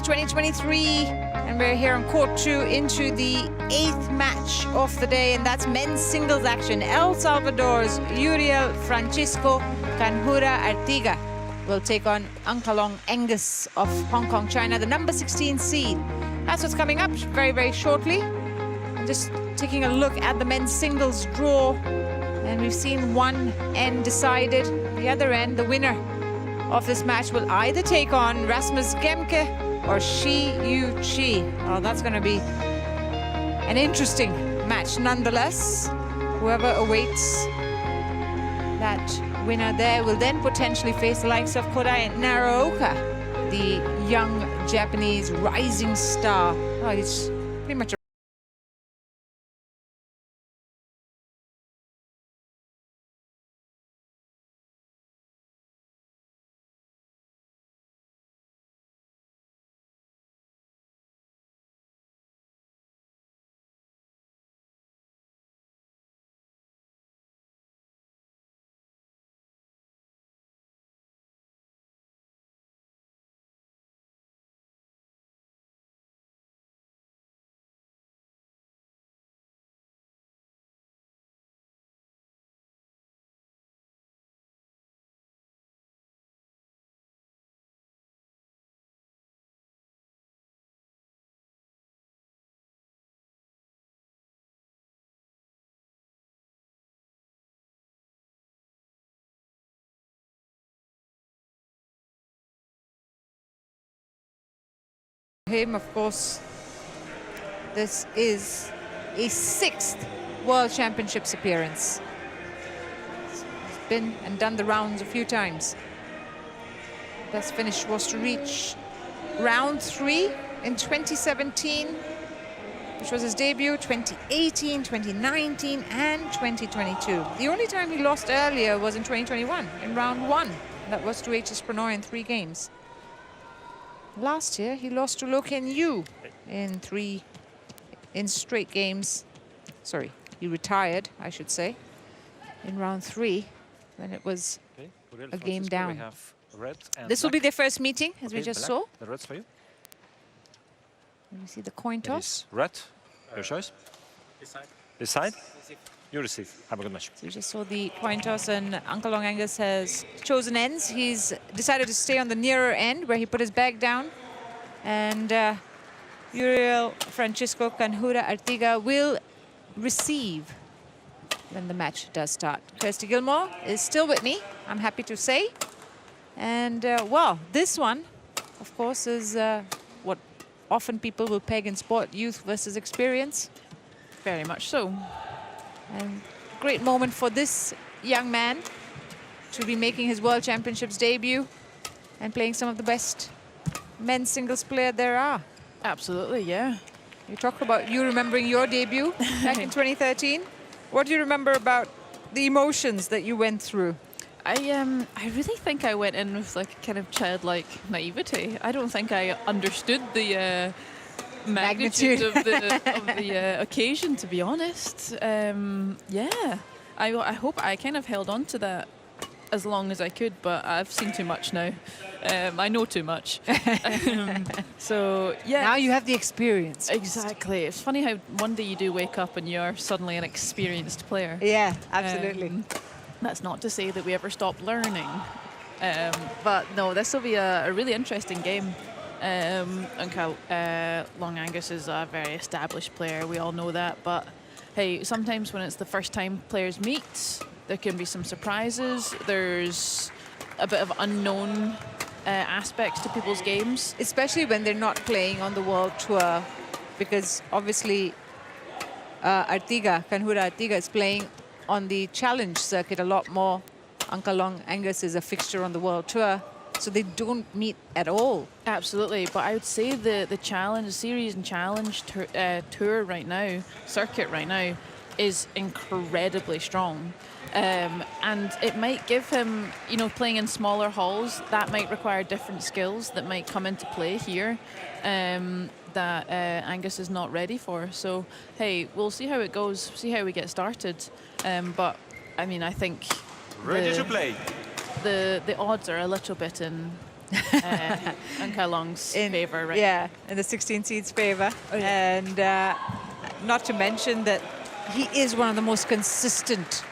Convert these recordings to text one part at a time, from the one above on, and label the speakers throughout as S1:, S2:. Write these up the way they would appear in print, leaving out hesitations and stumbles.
S1: 2023, and we're here on court 2 into the 8th match of the day, and that's men's singles action. El Salvador's Uriel Francisco Canjura Artiga will take on Angus of Hong Kong, China, the number 16 seed. That's what's coming up very, very shortly. I'm just taking a look at the men's singles draw, and we've seen one end decided. The other end, the winner of this match, will either take on Rasmus Gemke or Shi Yu Chi. Oh, that's going to be an interesting match nonetheless. Whoever awaits that winner there will then potentially face the likes of Kodai Naraoka, the young Japanese rising star. Oh, he's pretty much a him, of course. This is a 6th World Championships appearance. He's been and done the rounds a few times. Best finish was to reach round 3 in 2017, which was his debut, 2018, 2019, and 2022. The only time he lost earlier was in 2021, in round 1. That was to HS Pranoy in 3 games. Last year, he lost to Lo Ken Yu in 3 straight games. Sorry, he retired, I should say, in round 3, when it was a game down. This will be their first meeting, as we just saw.
S2: The red's for you.
S1: Let me see the coin toss.
S2: Red, your choice. This side. You receive. Have a good match.
S1: So you just saw the coin toss, and Uncle Long Angus has chosen ends. He's decided to stay on the nearer end, where he put his bag down. And Uriel Francisco Canjura Artiga will receive when the match does start. Kirsty Gilmore is still with me, I'm happy to say. And, well, this one, of course, is what often people will peg in sport, youth versus experience.
S3: Very much so.
S1: And great moment for this young man to be making his World Championships debut and playing some of the best men's singles player there are.
S3: Absolutely, yeah.
S1: You talk about you remembering your debut back in 2013. What do you remember about the emotions that you went through?
S3: I really think I went in with like kind of childlike naivety. I don't think I understood the magnitude of the occasion, to be honest. Yeah, I hope I kind of held on to that as long as I could, but I've seen too much now. I know too much. So yeah.
S1: Now you have the experience.
S3: Exactly. It's funny how one day you do wake up and you're suddenly an experienced player.
S1: Yeah, absolutely.
S3: That's not to say that we ever stop learning. But no, this will be a really interesting game. Long Angus is a very established player, we all know that, but hey, sometimes when it's the first time players meet, there can be some surprises. There's a bit of unknown aspects to people's games.
S1: Especially when they're not playing on the World Tour, because obviously Canjura Artiga is playing on the challenge circuit a lot more. Uncle Long Angus is a fixture on the World Tour, so they don't meet at all.
S3: Absolutely, but I would say the challenge series and challenge tour right now, circuit right now, is incredibly strong. And it might give him, you know, playing in smaller halls, that might require different skills that might come into play here that Angus is not ready for. So, hey, we'll see how it goes, see how we get started. But, I mean, I think
S2: ready to play.
S3: The odds are a little bit Kalong's favor, right?
S1: Yeah, in the 16 seeds favor.
S3: Oh, yeah.
S1: And not to mention that he is one of the most consistent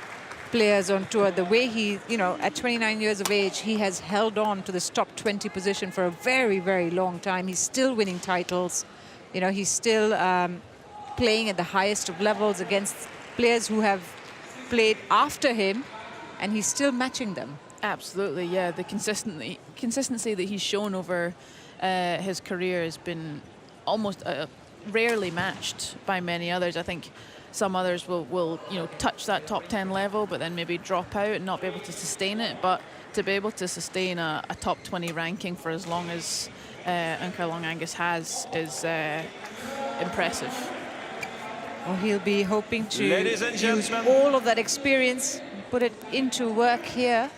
S1: players on tour. The way he, you know, at 29 years of age, he has held on to this top 20 position for a very, very long time. He's still winning titles. You know, he's still playing at the highest of levels against players who have played after him, and he's still matching them.
S3: Absolutely, yeah. The consistency that he's shown over his career has been almost rarely matched by many others. I think some others will you know, touch that top 10 level, but then maybe drop out and not be able to sustain it. But to be able to sustain a top 20 ranking for as long as Kalong Angus has is impressive.
S1: Well, he'll be hoping to use all of that experience, put it into work here.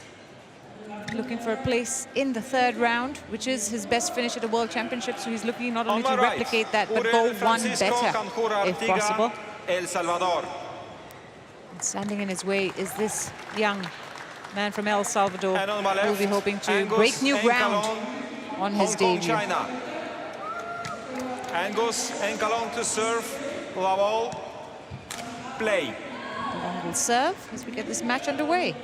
S1: Looking for a place in the third round, which is his best finish at the World Championships. So he's looking not only to replicate that, but go one better, if possible.
S2: El Salvador.
S1: And standing in his way is this young man from El Salvador, who will be hoping to
S2: Angus
S1: break new ground
S2: Kalong,
S1: on his
S2: Hong Kong,
S1: debut.
S2: China. Angus and Kalong to serve. Love all. Play.
S1: Kalong will serve as we get this match underway.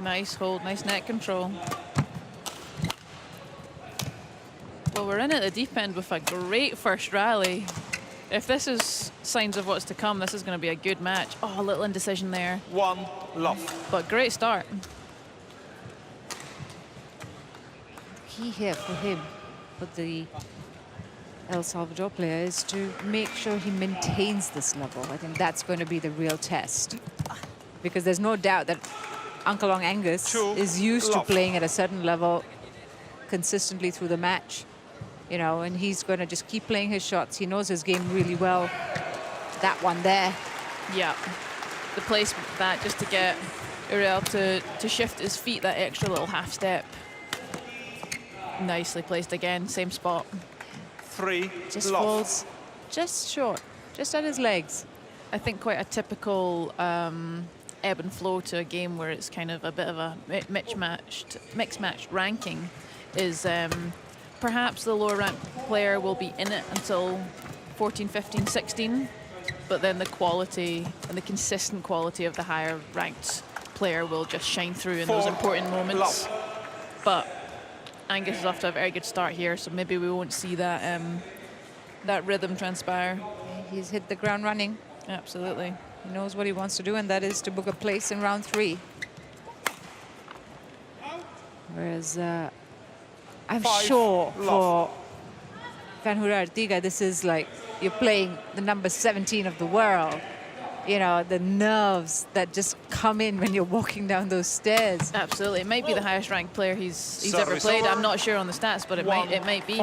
S3: Nice hold, nice net control. Well, we're in at the deep end with a great first rally. If this is signs of what's to come, this is going to be a good match. Oh, a little indecision there.
S2: One love.
S3: But great start.
S1: Key here for him, for the El Salvador player, is to make sure he maintains this level. I think that's going to be the real test. Because there's no doubt that Kalong Angus is used to playing at a certain level consistently through the match, you know, and he's going to just keep playing his shots. He knows his game really well. That one there.
S3: Yeah, the placement of that just to get Uriel to shift his feet that extra little half step. Nicely placed again, same spot.
S2: Three
S1: just
S2: love.
S1: falls just short, just at his legs.
S3: I think quite a typical ebb and flow to a game where it's kind of a bit of a mixed matched ranking is perhaps the lower ranked player will be in it until 14, 15, 16, but then the quality and the consistent quality of the higher ranked player will just shine through in those important moments. But Angus is off to a very good start here, so maybe we won't see that that rhythm transpire.
S1: He's hit the ground running.
S3: Absolutely.
S1: He knows what he wants to do, and that is to book a place in round 3. Whereas I'm sure for Canjura Artiga, this is like you're playing the number 17 of the world. You know, the nerves that just come in when you're walking down those stairs.
S3: Absolutely. It might be the highest ranked player he's ever played. I'm not sure on the stats, but it might be.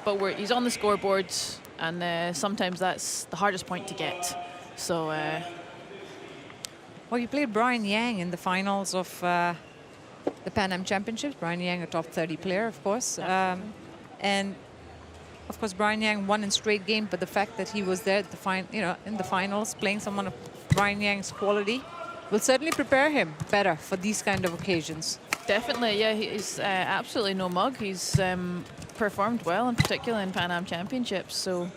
S3: But he's on the scoreboards, and sometimes that's the hardest point to get. So,
S1: well, you played Brian Yang in the finals of the Pan Am Championships. Brian Yang, a top 30 player, of course. And of course, Brian Yang won in straight game, but the fact that he was there at in the finals, playing someone of Brian Yang's quality, will certainly prepare him better for these kind of occasions.
S3: Definitely, yeah, he's absolutely no mug. He's performed well, in particular in Pan Am Championships. So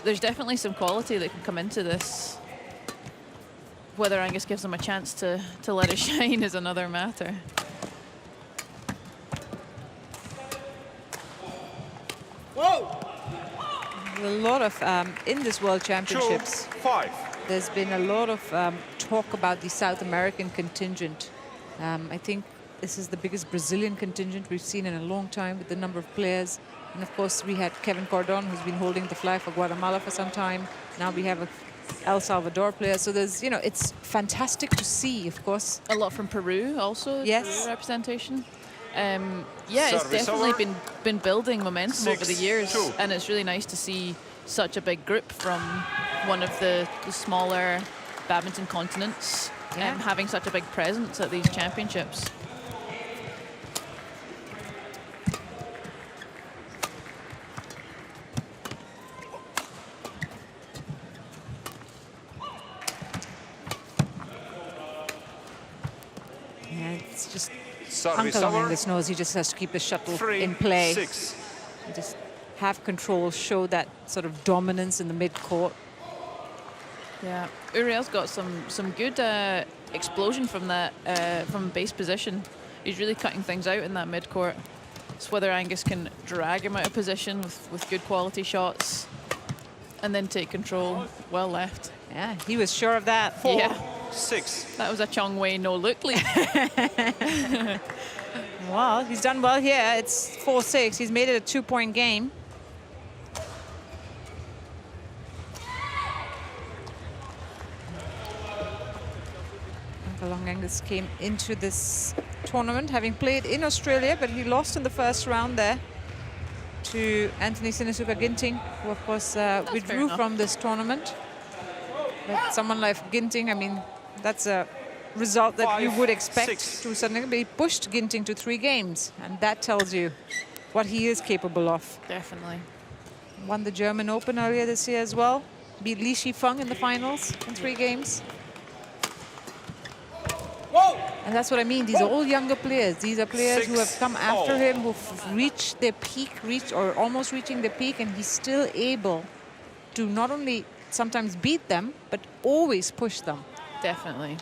S3: there's definitely some quality that can come into this. Whether Angus gives him a chance to let it shine is another matter.
S1: Whoa! A lot of, in this World Championships, there's been a lot of talk about the South American contingent. I think this is the biggest Brazilian contingent we've seen in a long time with the number of players. And of course, we had Kevin Cordon, who's been holding the flag for Guatemala for some time. Now we have a El Salvador player. So there's, you know, it's fantastic to see, of course.
S3: A lot from Peru also,
S1: yes.
S3: Peru representation. Yeah, it's definitely been building momentum over the years, and it's really nice to see such a big group from one of the smaller badminton continents having such a big presence at these championships.
S1: Yeah, it's just
S2: Service
S1: Uncle
S2: over.
S1: Angus knows he just has to keep the shuttle
S2: 3,
S1: in play.
S2: 6.
S1: Just have control, show that sort of dominance in the mid-court.
S3: Yeah, Uriel's got some good explosion from that from base position. He's really cutting things out in that mid-court. It's whether Angus can drag him out of position with good quality shots and then take control. Well left.
S1: Yeah, he was sure of that.
S2: 4,
S3: Yeah.
S2: 6.
S3: That was a Chong Wei no-look lead.
S1: Well, he's done well here. It's 4-6. He's made it a 2-point game. Uncle Angus came into this tournament having played in Australia, but he lost in the first round there to Anthony Sinisuka Ginting, who of course withdrew from this tournament. But someone like Ginting, I mean, that's a result that
S2: 5,
S1: you would expect
S2: 6.
S1: to suddenly be pushed Ginting to 3 games, and that tells you what he is capable of.
S3: Definitely.
S1: Won the German Open earlier this year as well. Beat Li Shifeng in the finals in 3 games. And that's what I mean. These are all younger players. These are players who have come after him, who've reached their peak, or almost reaching their peak, and he's still able to not only sometimes beat them, but always push them.
S3: Definitely.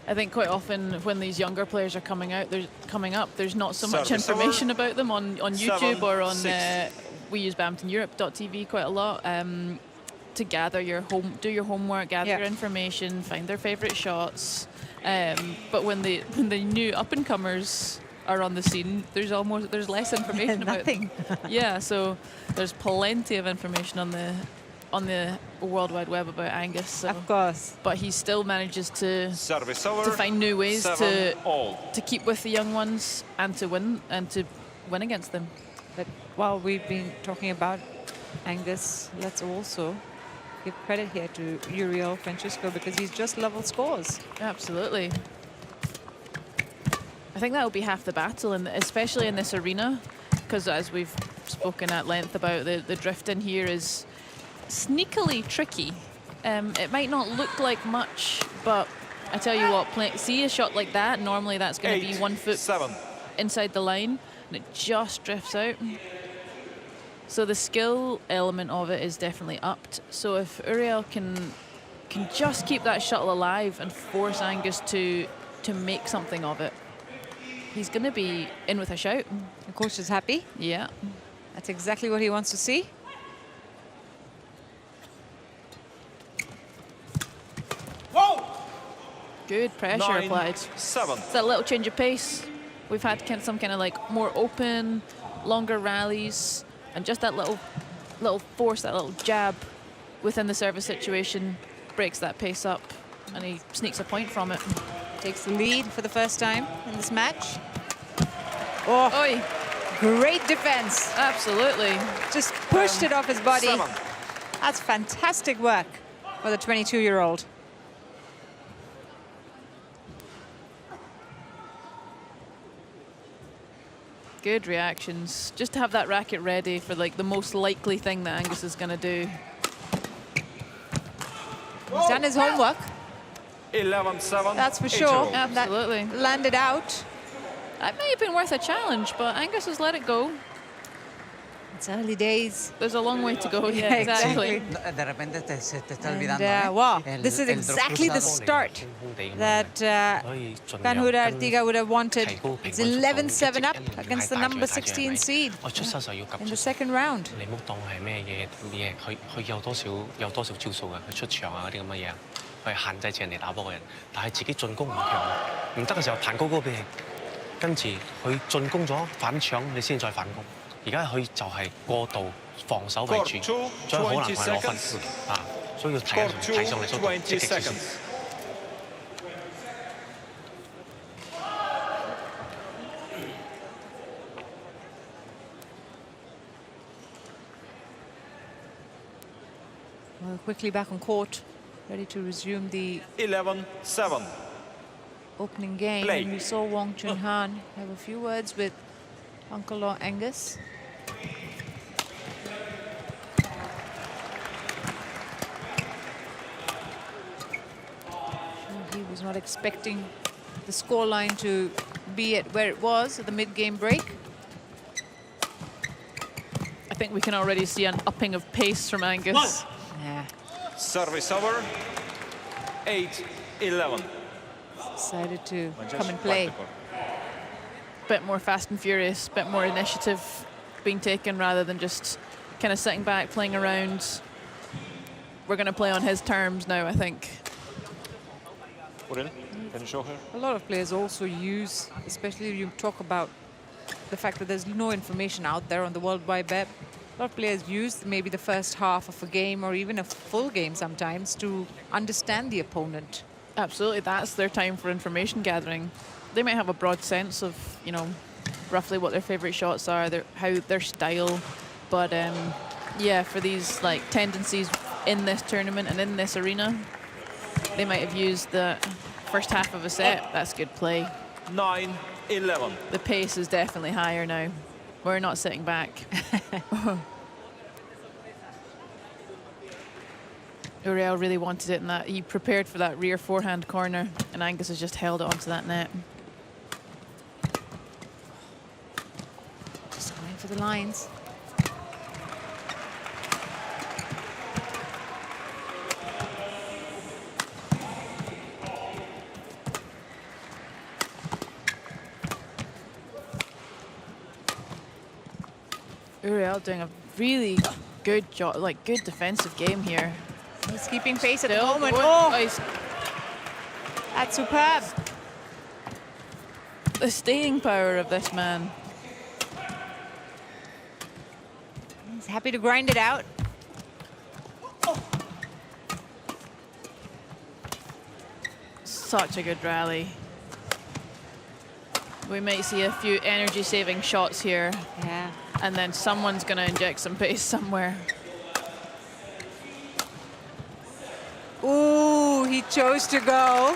S3: I think quite often when these younger players are coming up, there's not so much information about them on YouTube or on, we use badmintoneurope.tv quite a lot to gather do your homework, gather information, find their favorite shots. But when the new up-and-comers are on the scene, there's less information about them. Yeah, so there's plenty of information on the World Wide Web about Angus. So.
S1: Of course.
S3: But he still manages to find new ways
S2: 7,
S3: to keep with the young ones and to win against them.
S1: But while we've been talking about Angus, let's also give credit here to Uriel Francisco, because he's just leveled scores.
S3: Absolutely. I think that will be half the battle, especially in this arena, because as we've spoken at length about, the drift in here is sneakily tricky. It might not look like much, but I tell you what, see a shot like that, normally that's going to be 1 foot
S2: 7.
S3: inside the line, and it just drifts out. So the skill element of it is definitely upped. So if Uriel can just keep that shuttle alive and force Angus to make something of it, he's going to be in with a shout.
S1: The coach is happy.
S3: Yeah.
S1: That's exactly what he wants to see.
S3: Good pressure
S2: 9,
S3: applied.
S2: 7.
S3: It's that little change of pace. We've had some kind of like more open, longer rallies, and just that little force, that little jab within the service situation breaks that pace up, and he sneaks a point from it.
S1: Takes the lead for the first time in this match. Oh,
S3: Oi.
S1: Great defense.
S3: Absolutely.
S1: Just pushed it off his body.
S2: 7.
S1: That's fantastic work for the 22-year-old.
S3: Good reactions. Just to have that racket ready for like the most likely thing that Angus is going to do.
S1: He's done his homework.
S2: 11-7.
S1: That's for sure.
S3: Absolutely.
S1: That landed out.
S3: That may have been worth a challenge, but Angus has let it go.
S1: It's early days.
S3: There's a long way to go.
S1: Yeah,
S3: Exactly.
S1: And, wow, this is exactly the start that Canjura Artiga would have wanted. It's 11-7 up against the number 16 seed in the second round.
S4: 你唔好當係咩嘢，佢有多少招數嘅，佢出場啊嗰啲咁嘅嘢，去限制住人哋打波嘅人，但係自己進攻唔強，唔得嘅時候彈高俾你，跟住佢進攻咗反搶，你先再反攻。而家佢就係過度防守為主，所以好難去攞分啊！所以要睇上嚟速度積極少少。
S1: Well, quickly back on court. ready to resume the
S2: 11-7.
S1: opening game.
S2: Play.
S1: And we saw Wong Chun Han have a few words with Uncle Angus. He was not expecting the scoreline to be at where it was at the mid-game break.
S3: I think we can already see an upping of pace from Angus.
S1: Yeah,
S2: Service over. 8-11.
S1: decided to come and play.
S3: Bit more fast and furious, bit more initiative being taken rather than just kind of sitting back, playing around. We're going to play on his terms now, I think.
S2: Uriel, can you show her?
S1: A lot of players also use, especially you talk about the fact that there's no information out there on the World Wide Web. A lot of players use maybe the first half of a game or even a full game sometimes to understand the opponent.
S3: Absolutely, that's their time for information gathering. They might have a broad sense of, you know, roughly what their favorite shots are, how their style, but yeah, for these like tendencies in this tournament and in this arena, they might have used the first half of a set. That's good play.
S2: 9-11.
S3: The pace is definitely higher now. We're not sitting back. Uriel really wanted it in that. He prepared for that rear forehand corner, and Angus has just held it onto that net.
S1: Just going for the lines.
S3: Uriel doing a really good job, like good defensive game here.
S1: He's keeping pace at the
S3: Still
S1: moment.
S3: going-
S1: Oh,
S3: he's-
S1: that's superb.
S3: the staying power of this man.
S1: He's happy to grind it out.
S3: Such a good rally. We might see a few energy-saving shots here,
S1: Yeah.
S3: and then someone's going to inject some pace somewhere.
S1: Ooh, he chose to go.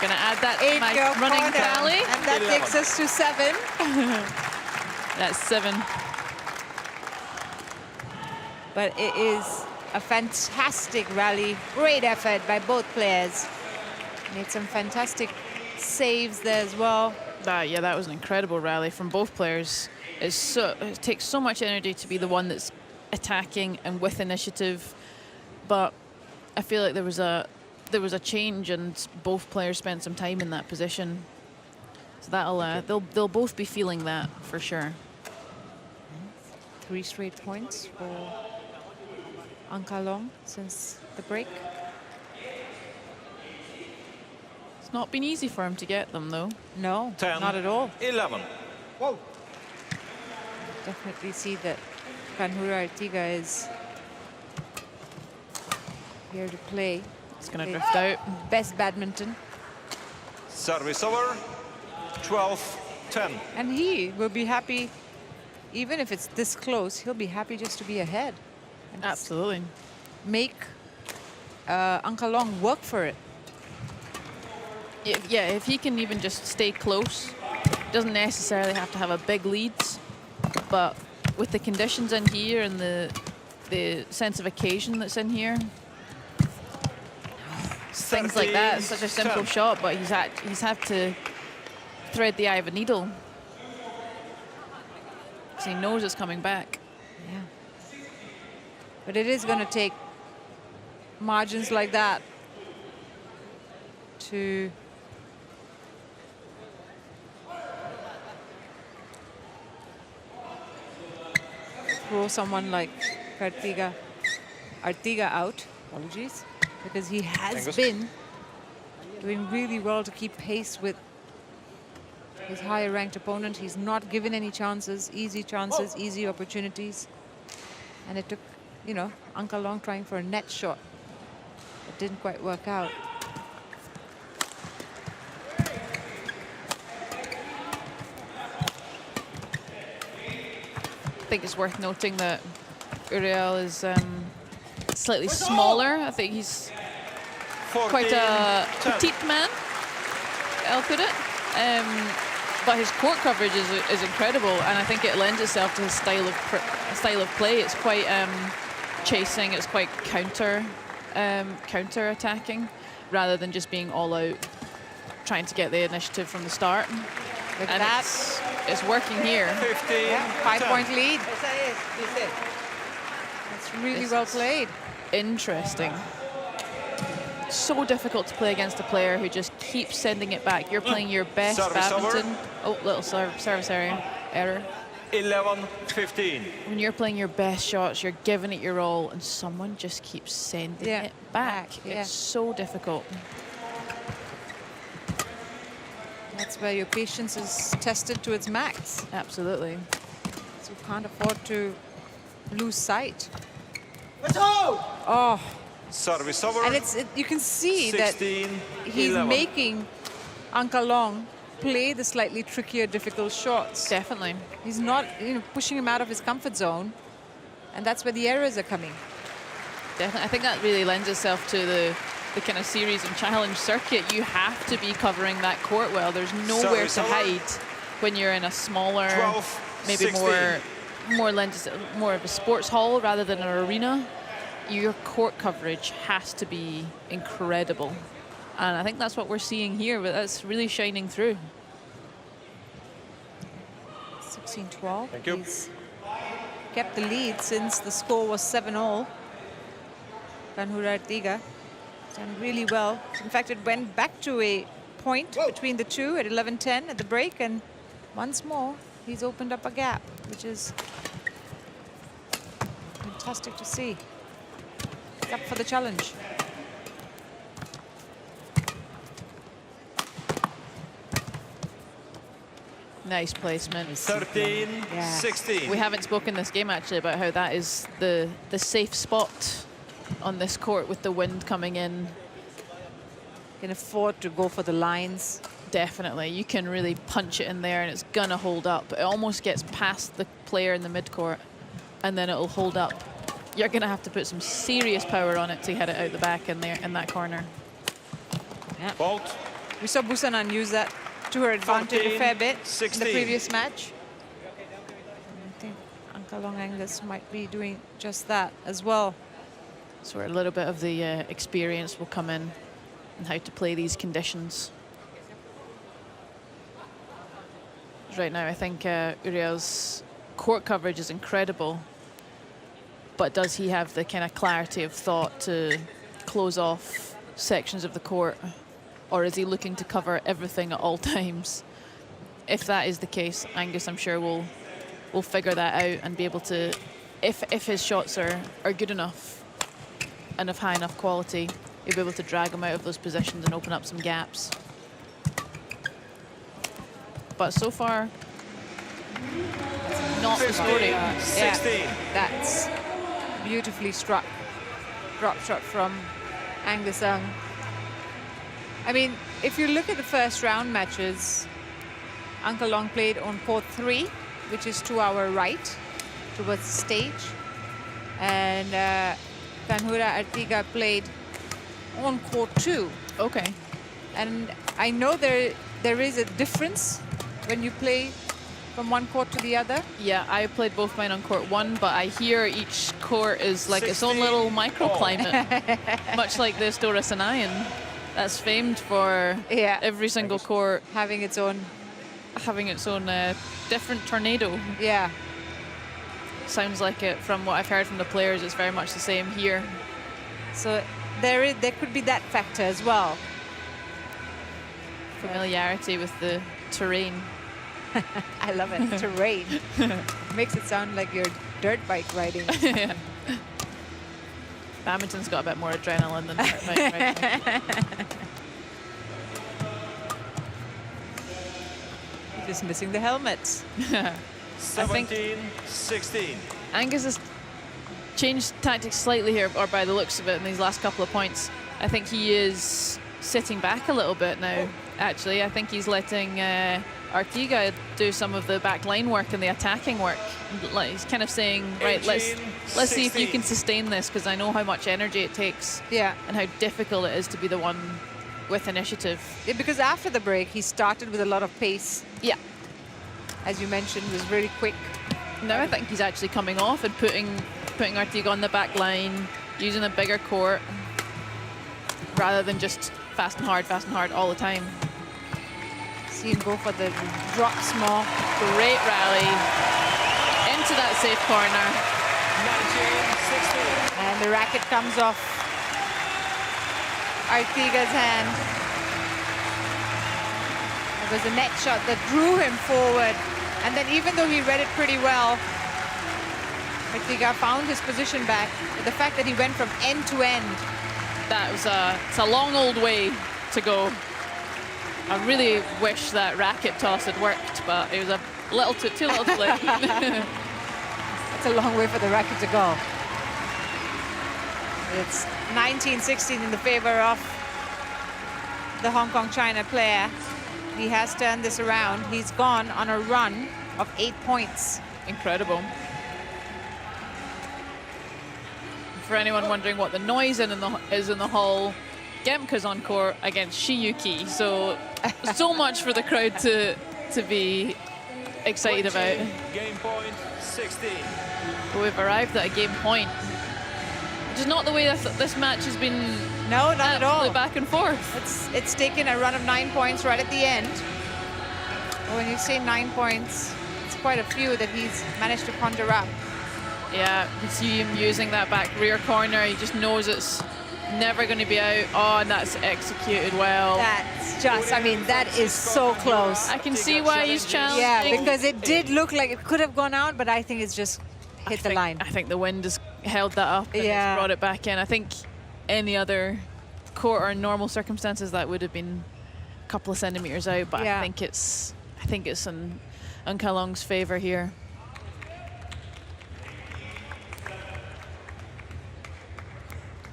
S3: Going to add that to
S1: 8
S3: my
S1: go
S3: running
S1: corner,
S3: tally.
S1: and that
S2: 11.
S1: takes us to 7.
S3: That's 7.
S1: But it is a fantastic rally. Great effort by both players. Made some fantastic saves there as well.
S3: Yeah, that was an incredible rally from both players. It takes so much energy to be the one that's attacking and with initiative, but I feel like there was a change, and both players spent some time in that position. So that'll they'll both be feeling that for sure.
S1: 3 straight points for Ankalong since the break.
S3: It's not been easy for him to get them though.
S1: No,
S2: 10,
S1: not at all.
S2: 11.
S1: Definitely see that Canjura Artiga is here to play.
S3: It's going to
S1: Okay.
S3: drift out.
S1: Best badminton.
S2: Service over. 12-10.
S1: And he will be happy, even if it's this close, he'll be happy just to be ahead. And just
S3: Absolutely.
S1: make Ankalong work for it.
S3: Yeah, if he can even just stay close, doesn't necessarily have to have a big lead, but with the conditions in here and the sense of occasion that's in here, things like that. It's such a simple
S2: 13-10.
S3: shot, but he's had to thread the eye of a needle because he knows it's coming back.
S1: Yeah. But it is going to take margins like that to throw someone like Artiga out, apologies, because he has
S2: Angus.
S1: been doing really well to keep pace with his higher ranked opponent. He's not given any chances, easy opportunities. And it took, you know, Ankalong trying for a net shot. It didn't quite work out.
S3: I think it's worth noting that Uriel is slightly smaller. I think he's quite a petite man, I'll put it. But his court coverage is incredible, and I think it lends itself to his style of play. It's quite chasing. It's quite counter attacking, rather than just being all out trying to get the initiative from the start.
S1: Look
S3: And
S1: at that.
S3: it's working here.
S2: 15.
S1: Yeah, 5-point lead. It's really well played.
S3: Interesting. So difficult to play against a player who just keeps sending it back. You're playing your best
S2: Service
S3: badminton.
S2: over.
S3: Oh, little service area error.
S2: 11-15.
S3: When you're playing your best shots, you're giving it your all, and someone just keeps sending it back.
S1: Yeah.
S3: It's so difficult.
S1: That's where your patience is tested to its max.
S3: Absolutely.
S1: So you can't afford to lose sight. Oh,
S2: Service over.
S1: and you can see that
S2: 16.
S1: he's
S2: 11.
S1: making Anka Long play the slightly trickier, difficult shots.
S3: Definitely.
S1: He's not, pushing him out of his comfort zone, and that's where the errors are coming.
S3: Definitely. I think that really lends itself to the kind of series and challenge circuit. You have to be covering that court well. There's nowhere
S2: Service
S3: to
S2: over.
S3: hide when you're in a smaller,
S2: 12,
S3: maybe
S2: 16.
S3: more of a sports hall rather than an arena. Your court coverage has to be incredible. And I think that's what we're seeing here, but that's really shining through.
S1: 16-12.
S2: Thank you.
S1: He's kept the lead since the score was 7-all. Canjura Artiga done really well. In fact, it went back to a point between the two at 11-10 at the break, and once more he's opened up a gap, which is fantastic to see. He's up for the challenge.
S3: Nice placement.
S2: 13-16.
S3: We haven't spoken this game actually about how that is the safe spot on this court with the wind coming in.
S1: Can afford to go for the lines.
S3: Definitely. You can really punch it in there and it's going to hold up. It almost gets past the player in the mid-court and then it'll hold up. You're going to have to put some serious power on it to hit it out the back in there in that corner.
S1: Yeah.
S2: Fault.
S1: We saw Busanan use that to her advantage a fair bit
S2: 16.
S1: in the previous match. I think Anka Long Angus might be doing just that as well.
S3: So where a little bit of the experience will come in and how to play these conditions. Right now, I think Uriel's court coverage is incredible, but does he have the kind of clarity of thought to close off sections of the court, or is he looking to cover everything at all times? If that is the case, Angus, I'm sure, will figure that out and be able to, if his shots are good enough and of high enough quality, he'll be able to drag them out of those positions and open up some gaps. But so far, not the story.
S2: 16.
S1: That's beautifully struck. Drop shot from Angus Young. I mean, if you look at the first round matches, Anka Long played on court 3, which is to our right, towards the stage. And Canjura Artiga played on court 2.
S3: Okay.
S1: And I know there is a difference when you play from one court to the other.
S3: Yeah, I played both mine on court 1, but I hear each court is like its own
S2: 16.
S3: little microclimate, much like the Stora Sanayan. That's famed for every single court
S1: Having its own,
S3: different tornado.
S1: yeah.
S3: Sounds like it from what I've heard from the players. It's very much the same here.
S1: So there could be that factor as well.
S3: Familiarity with the terrain.
S1: I love it. Terrain. Makes it sound like you're dirt bike riding.
S3: Yeah. Badminton's got a bit more adrenaline than dirt bike riding.
S1: You're just missing the helmets.
S2: 17-16.
S3: Angus has changed tactics slightly here, or by the looks of it, in these last couple of points. I think he is sitting back a little bit now, actually. I think he's letting Artiga do some of the back line work and the attacking work. Like, he's kind of saying, right, let's see if you can sustain this, because I know how much energy it takes.
S1: Yeah.
S3: And how difficult it is to be the one with initiative.
S1: Yeah, because after the break, he started with a lot of pace.
S3: Yeah.
S1: As you mentioned, was really quick.
S3: Now I think he's actually coming off and putting Artiga on the back line, using a bigger court, rather than just fast and hard all the time.
S1: See him go for the drops more.
S3: Great rally into that safe corner.
S2: 19-16.
S1: And the racket comes off Artiga's hand. It was a net shot that drew him forward. And then even though he read it pretty well, Artiga found his position back. But the fact that he went from end to end.
S3: That was it's a long old way to go. I really wish that racket toss had worked, but it was a little too little too late.
S1: That's a long way for the racket to go. It's 19-16 in the favor of the Hong Kong-China player. He has turned this around. He's gone on a run of 8 points.
S3: Incredible. For anyone wondering what the noise is in the hall, Gemka's on court against Shiyuki, so much for the crowd to be excited about.
S2: Game point 16.
S3: But we've arrived at a game point, which is not the way this match has been.
S1: No, not at all.
S3: Back and forth.
S1: It's taken a run of 9 points right at the end. But when you say 9 points, it's quite a few that he's managed to conjure up.
S3: Yeah, you see him using that back rear corner. He just knows it's never going to be out. Oh, and that's executed well.
S1: That's just, I mean, that is so close.
S3: I can see why he's challenging.
S1: Yeah, because it did look like it could have gone out, but I think it's just hit the line.
S3: I think the wind has held that up and it's brought it back in. I think any other court or normal circumstances that would have been a couple of centimeters out, but I think it's in Kalong's favor here.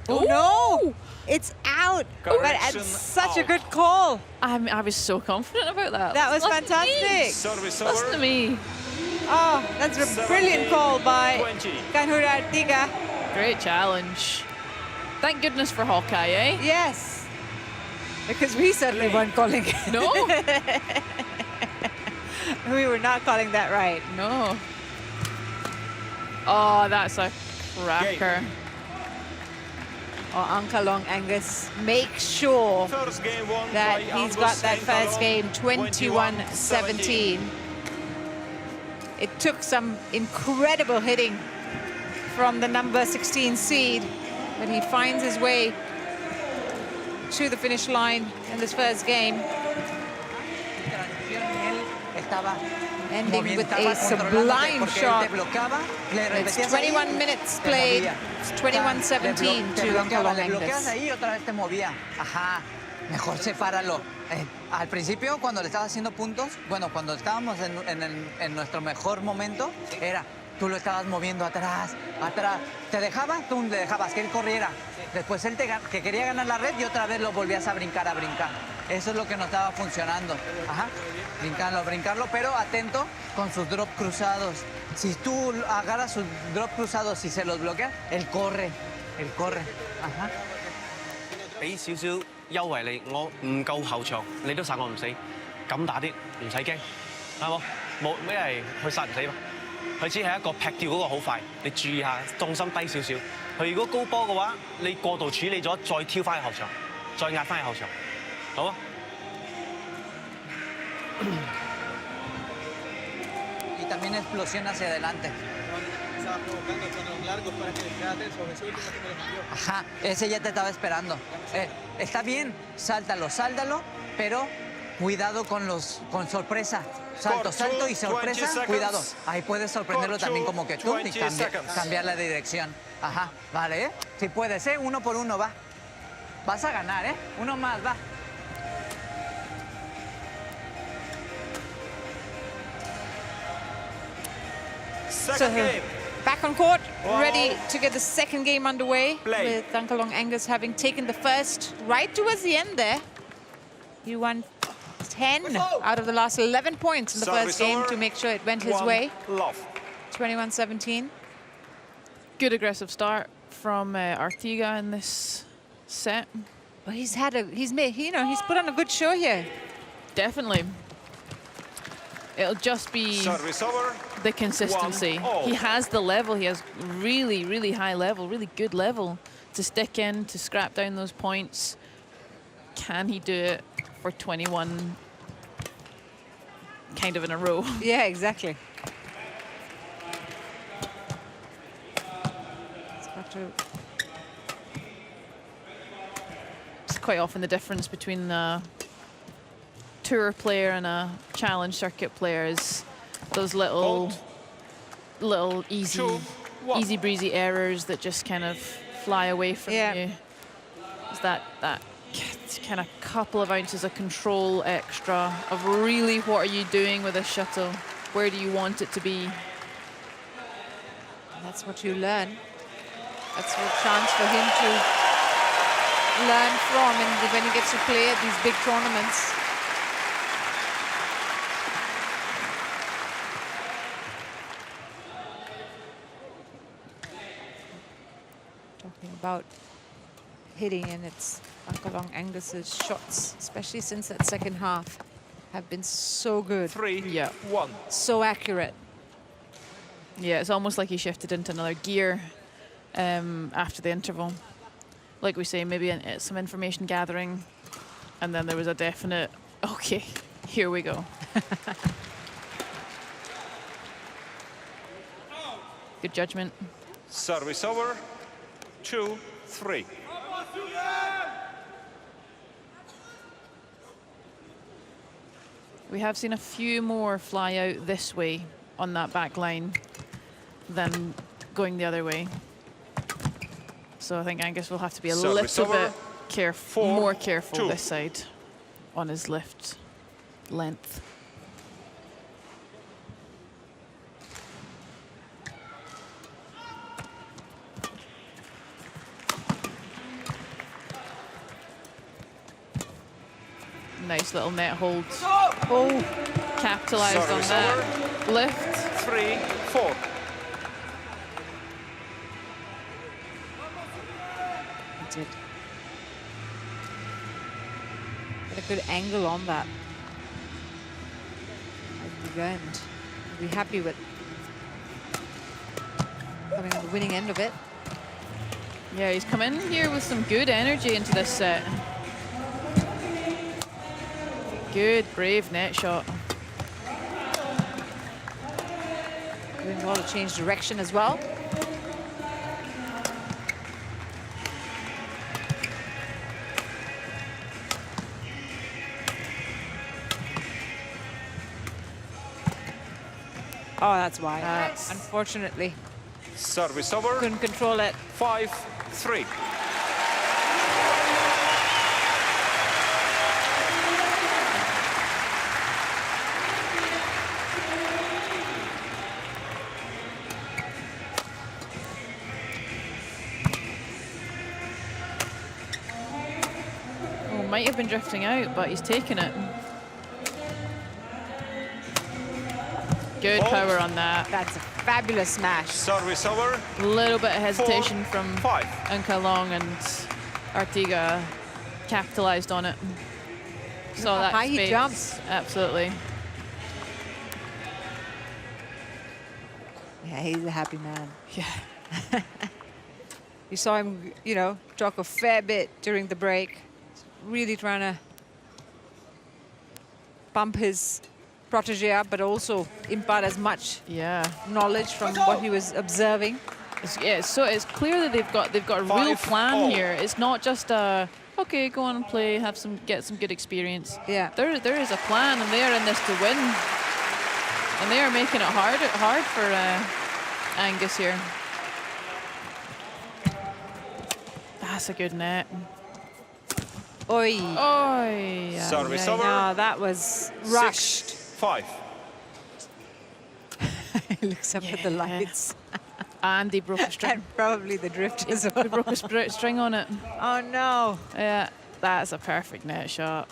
S1: Oh no! It's out! But it's such a good call.
S3: I was so confident about that.
S1: That was fantastic.
S3: Listen to me.
S1: Oh, that's a brilliant call by Canjura Artiga.
S3: Great challenge. Thank goodness for Hawkeye, eh?
S1: Yes. Because we certainly weren't calling it.
S3: No.
S1: We were not calling that right.
S3: No. Oh, that's a cracker.
S1: Oh, Kalong Angus, make sure that he's got that first game, 21-17. It took some incredible hitting from the number 16 seed, but he finds his way to the finish line in this first game. Ending with a sublime shot. It's 21 minutes played. It's 21-17 to Kalong Angus.
S5: Mejor sepáralo. Al principio, cuando le estabas haciendo puntos, bueno, cuando estábamos en nuestro mejor momento, era, tú lo estabas moviendo atrás, atrás. Te dejaba, tú le dejabas que él corriera. Después él que quería ganar la red y otra vez lo volvías a brincar, Eso es lo que no estaba funcionando. Ajá. Brincarlo, pero atento con sus drop cruzados. Si tú agarras sus drop cruzados y se los bloqueas, él corre. Ajá.
S4: 俾少少優惠你，我唔夠後場，你都殺我唔死，敢打啲，唔使驚，啱冇？冇咩係佢殺唔死嘛？佢只係一個劈掉嗰個好快，你注意下重心低少少。佢如果高波嘅話，你過度處理咗，再挑翻去後場，再壓翻去後場，好啊？
S5: Y también explosión hacia adelante. Ajá, ese ya te estaba esperando. Está bien, sáltalo, pero cuidado con sorpresa. Salto y sorpresa, cuidado. Ahí puedes sorprenderlo también como que tú y cambiar la dirección. Ajá, vale, ¿eh? Si puedes, ¿eh? Uno por uno, va. Vas a ganar, ¿eh? Uno más, va.
S1: So back on court, ready to get the second game underway. With Kalong Angus having taken the first right towards the end there. He won 10 out of the last 11 points in the first game to make sure it went his way.
S2: Love.
S1: 21-17.
S3: Good aggressive start from Artiga in this set.
S1: But he's made, you know, he's put on a good show here.
S3: Definitely. It'll just be
S2: Service over.
S3: the consistency.
S2: 1-all.
S3: He has the level. He has really, really high level, really good level to stick in, to scrap down those points. Can he do it for 21 kind of in a row?
S1: Yeah, exactly. It's got to...
S3: It's quite often the difference between a tour player and a challenge circuit player is those little easy,
S2: 2-1.
S3: easy breezy errors that just kind of fly away from you. It's that kind of couple of ounces of control extra of really what are you doing with a shuttle? Where do you want it to be?
S1: That's what you learn. That's a chance for him to learn from and when he gets to play at these big tournaments. Talking about hitting, and it's along Angus's shots, especially since that second half, have been so good.
S2: 3-1.
S1: So accurate.
S3: Yeah, it's almost like he shifted into another gear after the interval. Like we say, maybe some information gathering, and then there was a definite, okay, here we go. Good judgment.
S2: Service over. 2-3.
S3: We have seen a few more fly out this way on that back line than going the other way. So I think Angus will have to be a
S2: Service
S3: little
S2: over.
S3: bit more careful this side on his lift length. Nice little net hold. Oh, capitalized on
S2: Service
S3: that
S2: over.
S3: lift.
S2: 3-4.
S1: He did. Got a good angle on that. At the end. We'll be happy with coming on the winning end of it.
S3: Yeah, he's come in here with some good energy into this set. Good, brave net shot.
S1: Doing well to change direction as well. Oh, that's why. Unfortunately,
S2: Service over.
S1: couldn't control it.
S2: 5-3.
S3: Might have been drifting out, but he's taken it. Good power on that.
S1: That's a fabulous smash.
S2: Service over.
S3: A little bit of hesitation from
S2: 4-5.
S3: Unka Long, and Artiga capitalized on it. Saw
S1: how
S3: that
S1: high he
S3: space.
S1: jumps.
S3: Absolutely.
S1: Yeah, he's a happy man.
S3: Yeah.
S1: You saw him, you know, talk a fair bit during the break. Really trying to pump his protege up, but also impart as much knowledge from what he was observing.
S3: So it's clear that they've got a real plan here. It's not just okay, go on and play, get some good experience.
S1: Yeah,
S3: there is a plan, and they are in this to win, and they are making it hard for Angus here. That's a good net.
S1: Oi.
S3: Oi.
S2: Service over.
S1: No, that was rushed.
S2: 6-5.
S1: He looks up at the lights.
S3: And he broke a string.
S1: And probably the drift as
S3: He
S1: well.
S3: broke a string on it.
S1: Oh no.
S3: Yeah, that's a perfect net shot.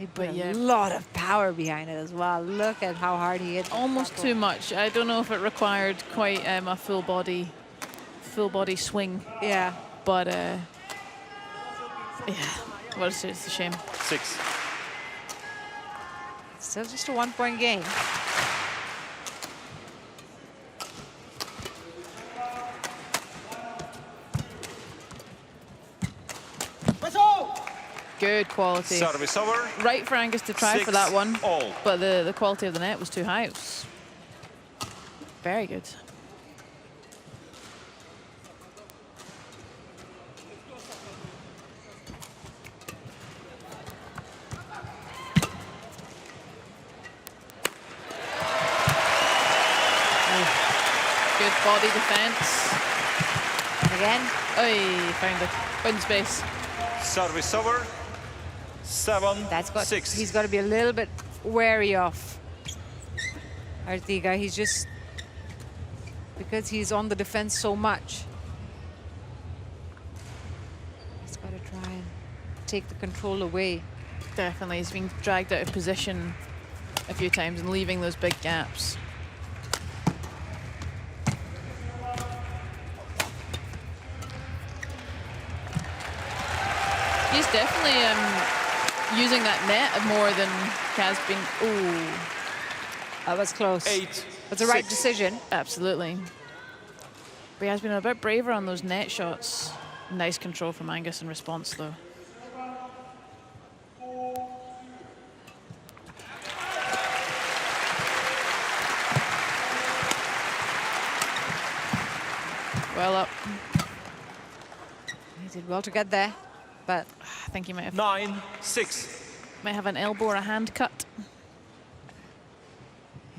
S1: He put
S3: But
S1: a
S3: yeah.
S1: lot of power behind it as well. Look at how hard he hit. that
S3: Almost
S1: tackle.
S3: too much. I don't know if it required quite a full body swing,
S1: Yeah.
S3: but yeah, well, it's a shame.
S2: 6.
S1: Still just a 1-point game.
S3: Good quality.
S2: Service over.
S3: Right for Angus to try for that one,
S2: 6-all.
S3: but the quality of the net was too high. It was very good. Good body defense.
S1: Again.
S3: Oh, found the space.
S2: Service over. 7.
S1: That's got.
S2: 6.
S1: He's got to be a little bit wary of Artiga. He's just because he's on the defense so much. He's got to try and take the control away.
S3: Definitely, he's been dragged out of position a few times and leaving those big gaps. He's definitely using that net more than Kaz been. Ooh,
S1: That was close.
S2: 8.
S1: That's the right
S2: 6.
S1: decision.
S3: absolutely. But he has been a bit braver on those net shots. Nice control from Angus in response, though. Well up.
S1: He did well to get there, but
S3: I think he might have
S2: 9. 6.
S3: an elbow or a hand cut.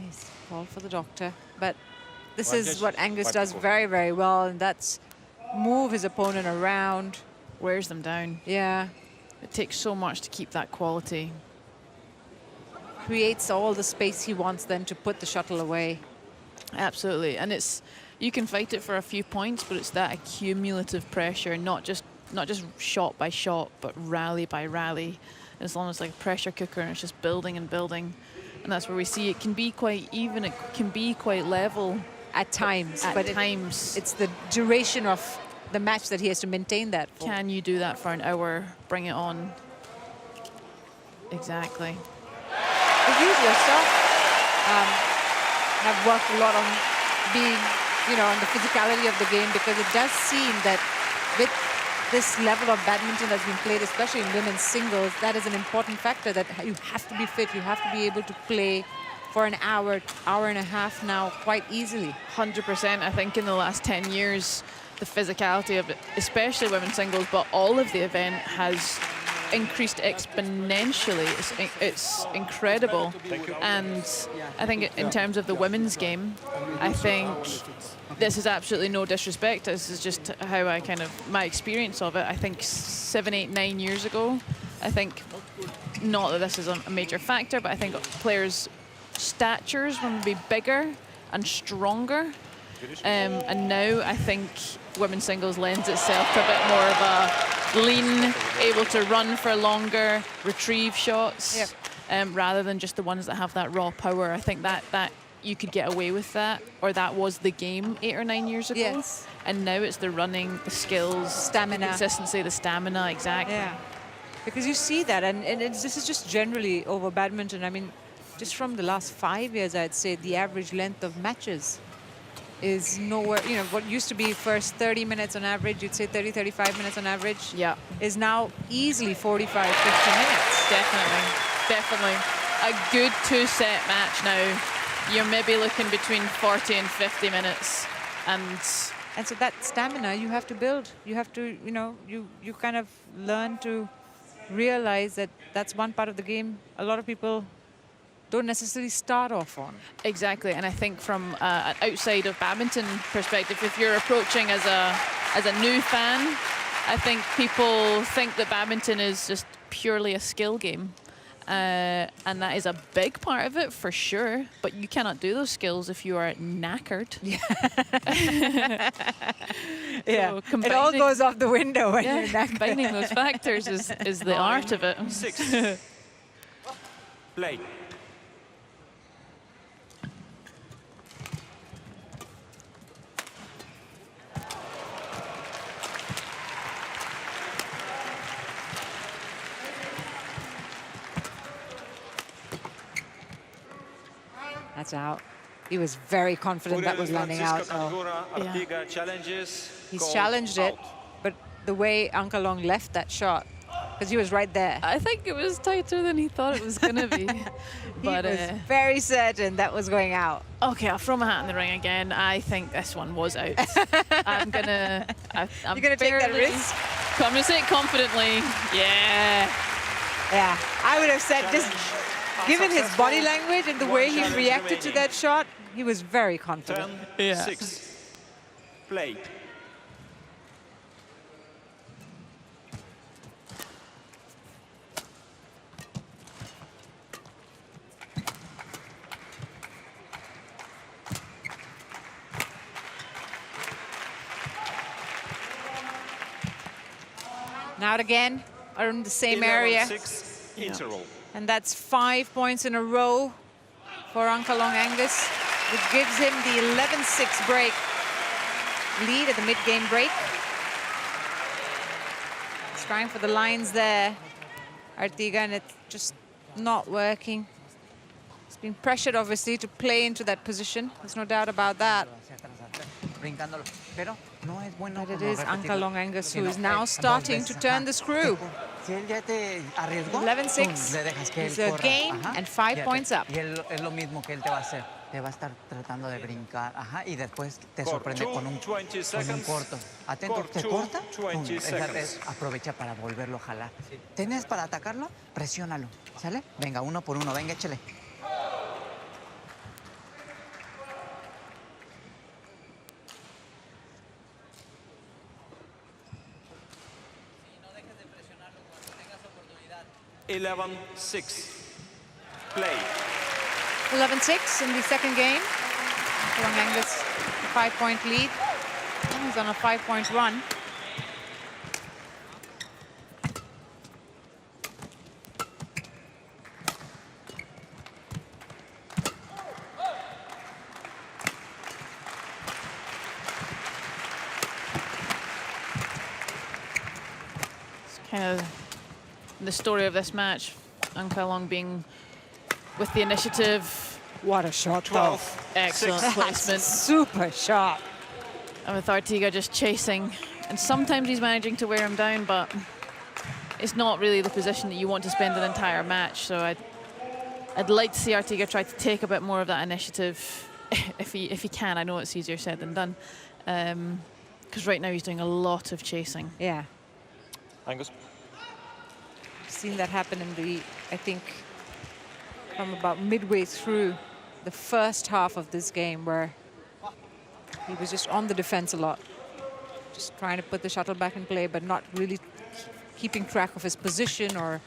S1: he's called for the doctor. But this
S2: Well,
S1: is
S2: just
S1: what Angus
S2: wipe
S1: does
S2: it off.
S1: very, very well, and that's move his opponent around.
S3: Wears them down.
S1: Yeah,
S3: It takes so much to keep that quality.
S1: creates all the space he wants then to put the shuttle away.
S3: Absolutely, and you can fight it for a few points, but it's that accumulative pressure, not just shot by shot, but rally by rally. And as long as like a pressure cooker, and it's just building and building, and that's where we see it can be quite even. It can be quite level
S1: At times,
S3: at
S1: but
S3: times.
S1: it's the duration of the match that he has to maintain that for.
S3: Can you do that for an hour? Bring it on. Exactly.
S1: The usual stuff. Have worked a lot on being, on the physicality of the game, because it does seem that with this level of badminton that's been played, especially in women's singles, that is an important factor, that you have to be fit, you have to be able to play for an hour and a half now quite easily.
S3: 100%. I think in the last 10 years, the physicality of it, especially women's singles, but all of the event has increased exponentially. It's incredible. And I think in terms of the women's game, I think this is absolutely no disrespect. This is just how my experience of it. I think 7, 8, 9 years ago, I think, not that this is a major factor, but I think players' statures would be bigger and stronger. And now I think women's singles lends itself to a bit more of a lean, able to run for longer, retrieve shots, rather than just the ones that have that raw power. I think that you could get away with that, or that was the game 8 or 9 years ago.
S1: Yes.
S3: And now it's the running, the skills,
S1: Stamina.
S3: the consistency, the stamina, exactly.
S1: Yeah, because you see that, and this is just generally over badminton. I mean, just from the last 5 years, I'd say the average length of matches is nowhere, what used to be first 30 minutes on average, you'd say 30, 35 minutes on average,
S3: Yeah.
S1: is now easily 45, 50 minutes.
S3: Definitely. A good 2-set match now. You're maybe looking between 40 and 50 minutes. And
S1: so that stamina you have to build. You have to, you kind of learn to realize that that's one part of the game a lot of people don't necessarily start off on.
S3: exactly, and I think from an outside of badminton perspective, if you're approaching as a new fan, I think people think that badminton is just purely a skill game. And that is a big part of it, for sure. But you cannot do those skills if you are knackered.
S1: Yeah,
S3: So
S1: it all goes off the window when you're knackered.
S3: combining those factors is the art of it.
S2: 6. Play.
S1: That's out. He was very confident that was landing out.
S2: Canjura Artiga challenges.
S1: He's
S2: Called
S1: challenged it,
S2: out.
S1: but the way Ankalong left that shot, because he was right there.
S3: I think it was tighter than he thought it was going to be. But
S1: he was very certain that was going out.
S3: okay, I'll throw my hat in the ring again. I think this one was out. I'm gonna. I'm
S1: You're gonna take that risk?
S3: I'm gonna say it confidently. Yeah.
S1: Yeah, I would have said, just given his body language and the way he reacted to that shot, he was very confident.
S2: 10-6. Play.
S1: Now again, are in the same area.
S2: 11-6 interval.
S1: And that's 5 points in a row for Ankalong Angus, which gives him the 11-6 break lead at the mid-game break. He's trying for the lines there, Artiga, and it's just not working. He's been pressured, obviously, to play into that position. There's no doubt about that.
S5: Brincándolo. Pero no es bueno
S1: But it
S5: como
S1: is
S5: repetirlo,
S1: Ankalong Angus who
S5: sino,
S1: is now
S5: dos
S1: starting to
S5: veces,
S1: turn
S5: ajá.
S1: the screw.
S5: Si él ya te arriesgó,
S1: 11-6.
S5: pum, le dejas que
S1: It's
S5: él
S1: a
S5: corra.
S1: game
S5: Ajá,
S1: and 5
S5: fíjate.
S1: points up.
S5: Y él, es lo mismo que él te va a hacer. Te va a estar tratando de brincar, ajá, y después te sorprende con un corto. Atento, te corta, pum, aprovecha para volverlo a jalar. ¿Tienes para atacarlo? Presiónalo, ¿sale? Venga, uno por uno, venga, échale.
S2: No 11-6. Play.
S1: 11-6 in the second game. Ankalong Angus, a 5-point lead. He's on a 5-point run.
S3: It's kind of the story of this match. Ankalong being with the initiative.
S1: What a shot,
S2: 12.
S3: Excellent placement.
S1: Super shot.
S3: And with Artiga just chasing. And sometimes he's managing to wear him down, but it's not really the position that you want to spend an entire match. So I'd like to see Artiga try to take a bit more of that initiative if he can. I know it's easier said than done. Because right now he's doing a lot of chasing.
S1: Yeah.
S2: Angus.
S1: Seen that happen in the, I think, from about midway through the first half of this game, where he was just on the defense a lot, just trying to put the shuttle back in play, but not really keeping track of his position or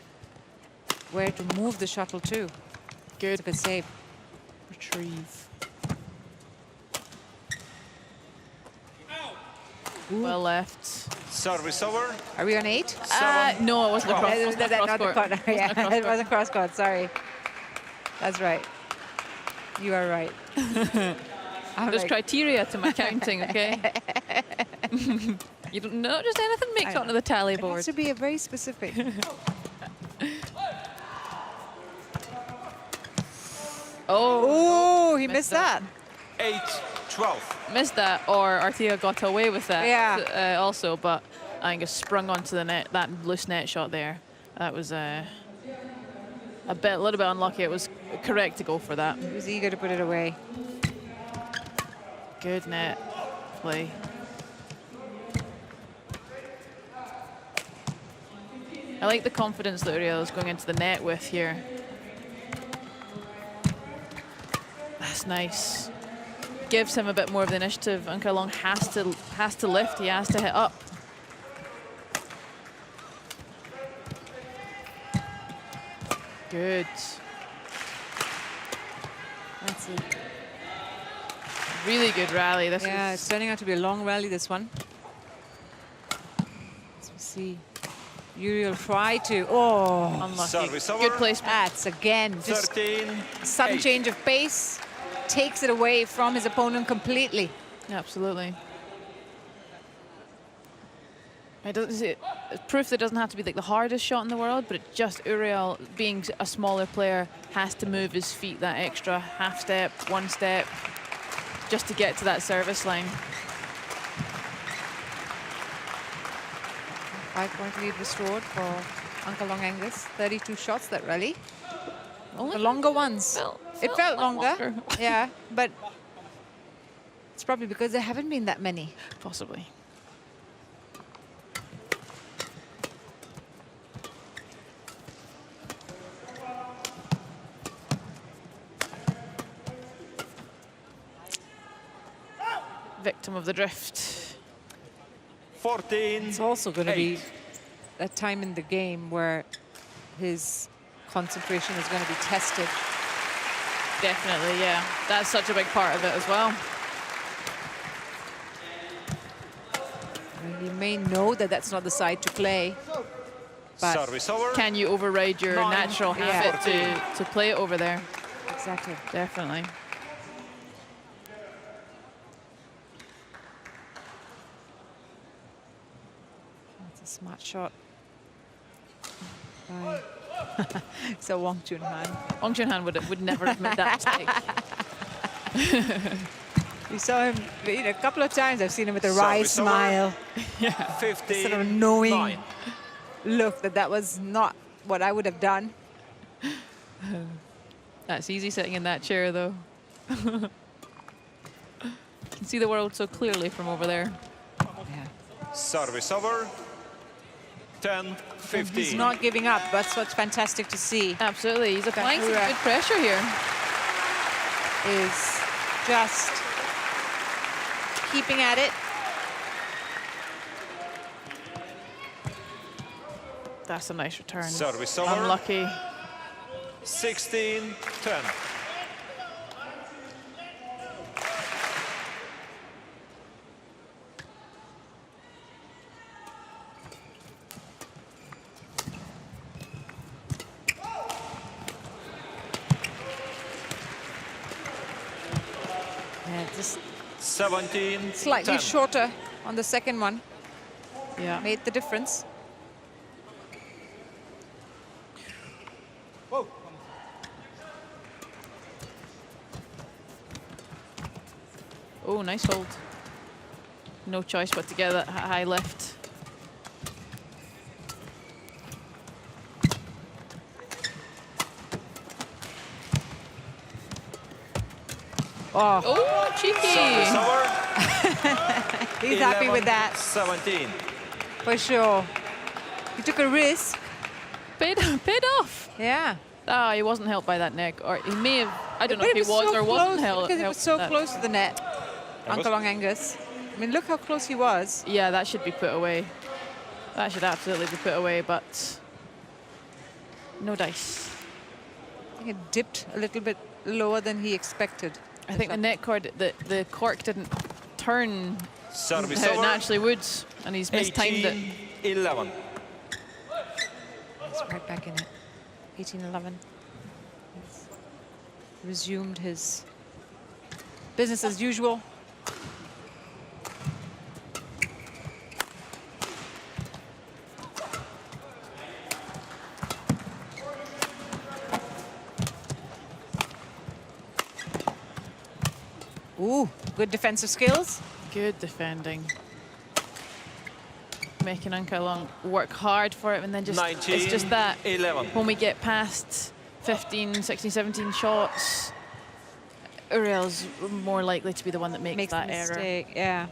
S1: where to move the shuttle to.
S3: Good.
S1: It's a good save.
S3: Retrieve. Well left.
S2: Service over.
S1: Are we on 8?
S3: No, it wasn't a cross.
S1: Not the corner. Yeah, it wasn't cross court. Sorry. That's right. You are right.
S3: There's criteria to my counting, okay? You don't know, just anything makes it onto the tally
S1: It
S3: board.
S1: has to be a very specific. Oh, he missed that.
S2: 8-12.
S3: Missed that, or Artiga got away with that.
S1: Yeah.
S3: Also, but Angus sprung onto the net, that loose net shot there. That was a little bit unlucky. It was correct to go for that.
S1: He was eager to put it away.
S3: Good net play. I like the confidence that Uriel is going into the net with here. That's nice. Gives him a bit more of the initiative. Ankalong has to lift. He has to hit up. Good.
S1: That's it.
S3: Really good rally. This
S1: Yeah,
S3: was
S1: it's turning out to be a long rally, this one. Let's see. Uriel try to, oh,
S3: Unlucky.
S2: Service over.
S3: Good placement.
S1: that's again just
S2: 13,
S1: sudden
S2: 8.
S1: change of pace, takes it away from his opponent completely.
S3: Absolutely. It's proof that it doesn't have to be like the hardest shot in the world, but it just, Uriel, being a smaller player, has to move his feet that extra half step, 1 step, just to get to that service line.
S1: 5-point lead restored for Uncle Long Angus. 32 shots that rally.
S3: Only
S1: The longer ones. It felt longer. Yeah, but it's probably because there haven't been that many.
S3: Possibly. Victim of the drift.
S2: 14.
S1: It's also going to be
S2: 8.
S1: a time in the game where his concentration is going to be tested.
S3: Definitely, yeah. That's such a big part of it as well.
S1: I mean, you may know that that's not the side to play, but
S2: Service over.
S3: Can you override your
S2: 9,
S3: natural
S1: yeah.
S3: habit to play it over there?
S1: exactly.
S3: Definitely.
S1: That's a smart shot by so Wong Chun Han.
S3: Wong Chun Han would never have made that mistake.
S1: You saw him, you know, a couple of times. I've seen him with a wry
S2: Service over.
S1: smile,
S2: 15.
S1: sort of knowing
S2: 9.
S1: look that was not what I would have done.
S3: That's easy sitting in that chair, though. You can see the world so clearly from over there.
S1: Yeah.
S2: Service over. 10, 15.
S1: He's not giving up. That's what's fantastic to see.
S3: Absolutely. He's applying some
S1: Canjura
S3: good pressure here.
S1: Is just keeping at it.
S3: That's a nice return.
S2: Service over.
S3: Unlucky.
S2: 16, 10.
S1: Yeah, just
S2: 17,
S1: slightly
S2: 10.
S1: shorter on the second one.
S3: Yeah.
S1: Made the difference.
S3: Oh, nice hold. No choice but to get that high lift. Oh, cheeky.
S2: Service over.
S1: He's happy with
S2: 11,
S1: that,
S2: 17.
S1: for sure. He took a risk.
S3: Paid off.
S1: Yeah.
S3: Ah, he wasn't helped by that neck. Or he may have, I don't know
S1: But
S3: if he
S1: it
S3: was
S1: so
S3: or wasn't
S1: close,
S3: helped.
S1: because it was so
S3: that.
S1: close to the net. Uncle Long Angus. I mean, look how close he was.
S3: Yeah, that should be put away. That should absolutely be put away, but no dice.
S1: I think it dipped a little bit lower than he expected.
S3: I think the net cord, the cork didn't turn
S2: Service
S3: how it
S2: over.
S3: naturally would, and he's mistimed it.
S2: 18, 11.
S1: He's right back in it. 18-11. He's resumed his business as usual. Ooh, good defensive skills.
S3: Good defending. Making Uncle Long work hard for it, and then just
S2: 19,
S3: it's just that
S2: 11.
S3: when we get past 15, 16, 17 shots, Uriel's more likely to be the one that makes that
S1: the
S3: error.
S1: mistake. Yeah.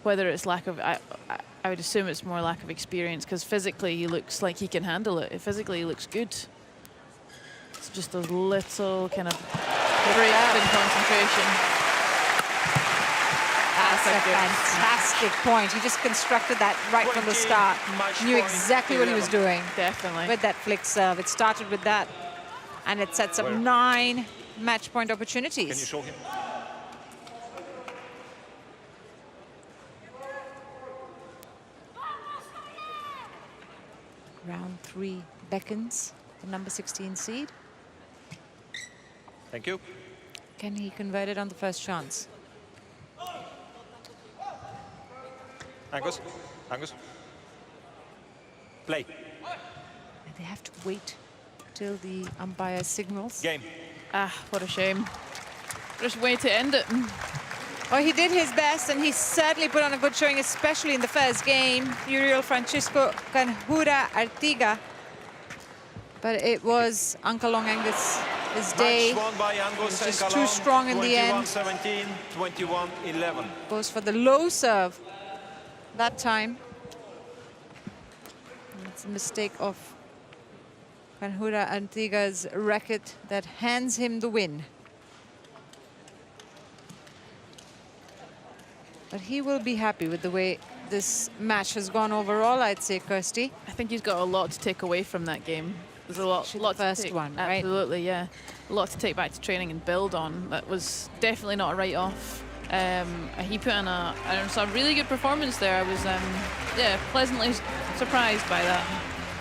S3: Whether it's lack of, I would assume it's more lack of experience, because physically he looks like he can handle it. Physically he looks good. It's just those little kind of breaks in concentration.
S1: That's a fantastic point. He just constructed that right from the
S2: 20,
S1: start.
S2: match
S1: Knew
S2: point,
S1: exactly what he was
S2: 11.
S1: doing
S3: Definitely.
S1: with that flick serve. It started with that, and it sets up
S2: Where?
S1: 9 match point
S2: Can you
S1: opportunities.
S2: show him?
S1: 3 beckons, the number 16 seed.
S2: Thank you.
S1: Can he convert it on the first chance?
S2: Angus. Angus. Play.
S1: And they have to wait till the umpire signals.
S2: Game.
S3: Ah, what a shame. Just way to end it.
S1: Oh, he did his best, and he certainly put on a good showing, especially in the first game. Uriel Francisco Canjura Artiga. But it was Uncle Long Angus, his day.
S2: Match won by Angus
S1: Just
S2: and
S1: too strong in the end.
S2: 21-17, 21-11.
S1: Goes for the low serve that time. And it's a mistake of Canjura Artiga's racket that hands him the win. But he will be happy with the way this match has gone overall, I'd say, Kirsty.
S3: I think he's got a lot to take away from that game. There's a lot
S1: The
S3: to
S1: first
S3: take,
S1: one, right?
S3: Absolutely, yeah. A lot to take back to training and build on. That was definitely not a write-off. He put in a really good performance there. I was, yeah, pleasantly surprised by that.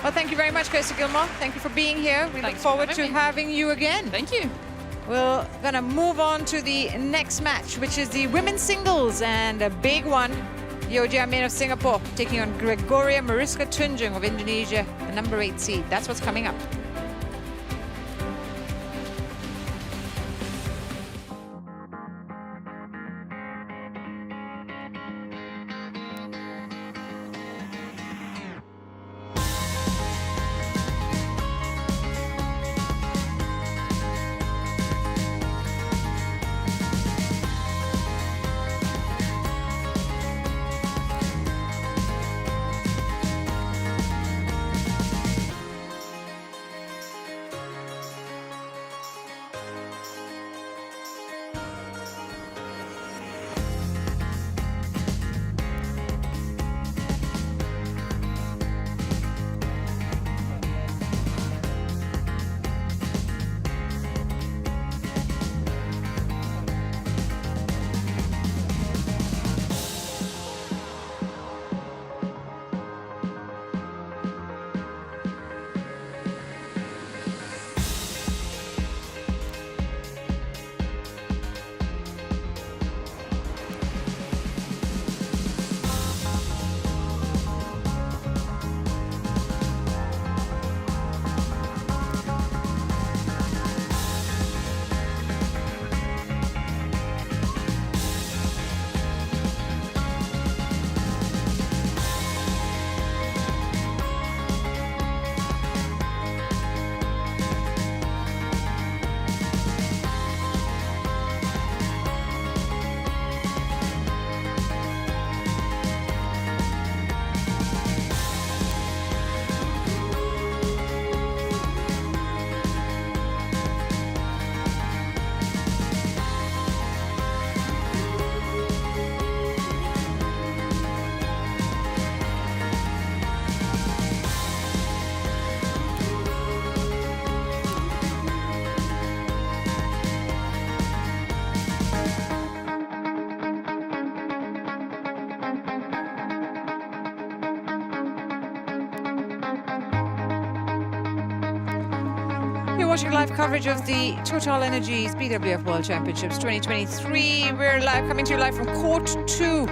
S1: Well, thank you very much, Kirsty Gilmore. Thank you for being here. We look
S3: Thanks for
S1: forward
S3: having
S1: to
S3: me.
S1: having you again.
S3: Thank you.
S1: We're gonna move on to the next match, which is the women's singles, and a big one. Yeoja Min of Singapore taking on Gregoria Mariska Tunjung of Indonesia, the number 8 seed. That's what's coming up. You're watching live coverage of the TotalEnergies BWF World Championships 2023. We're coming to you live from Court 2